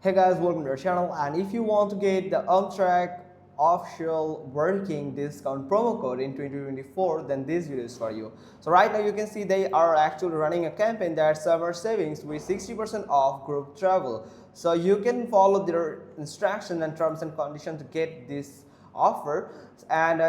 Hey guys, welcome to our channel, and if you want to get the Amtrak official working discount promo code in 2024, then this video is for you. So right now you can see they are actually running a campaign that summer savings with 60% off group travel. So you can follow their instructions and terms and conditions to get this offer. And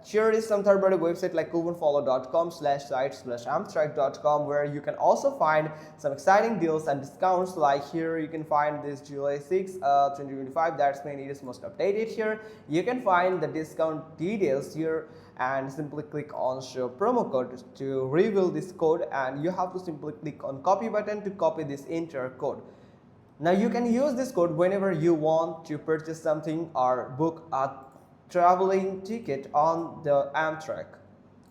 here is some third-party website like couponfollow.com/site/amtrak.com, where you can also find some exciting deals and discounts. Like here you can find this July 6, 2025, that's when it is most updated. Here you can find the discount details here and simply click on show promo code to reveal this code, and you have to simply click on copy button to copy this entire code. Now you can use this code whenever you want to purchase something or book a traveling ticket on the Amtrak.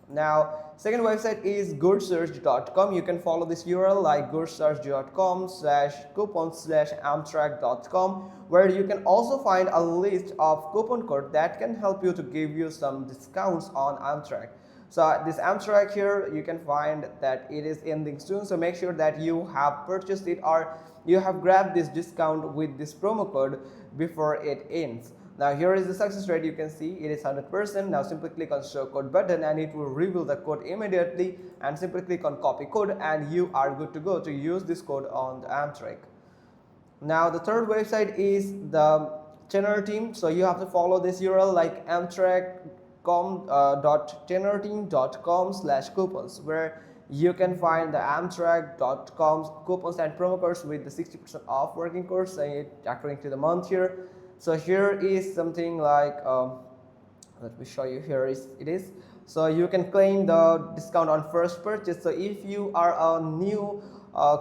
Now, second website is goodsearch.com. You can follow this URL like goodsearch.com/coupon/amtrak.com, where you can also find a list of coupon code that can help you to give you some discounts on Amtrak. So this Amtrak here, you can find that it is ending soon, so make sure that you have purchased it or you have grabbed this discount with this promo code before it ends. Now here is the success rate. You can see it is 100%. Now simply click on show code button and it will reveal the code immediately, and simply click on copy code and you are good to go to use this code on the Amtrak. Now the third website is the tenor team. So you have to follow this URL like amtrak.tenorteam.com/coupons, where you can find the amtrak.com's coupons and promo codes with the 60% off working codes according to the month here. So here is something like let me show you. Here it is. So you can claim the discount on first purchase. So if you are a new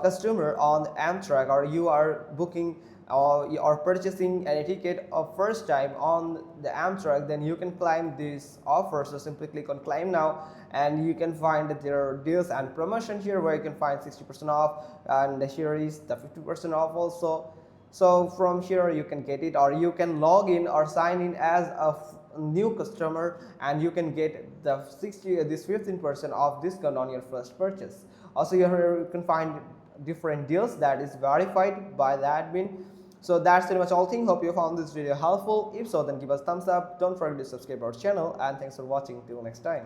customer on Amtrak, or you are booking or you are purchasing a ticket of first time on the Amtrak, then you can claim this offer. So simply click on claim now, and you can find their deals and promotion here, where you can find 60% off, and here is the 50% off also. So from here you can get it, or you can log in or sign in as a new customer, and you can get the 15% off discount on your first purchase. Also here you can find different deals that is verified by the admin. So that's pretty much all thing. Hope you found this video helpful. If so, then give us thumbs up. Don't forget to subscribe our channel, and thanks for watching. Till next time.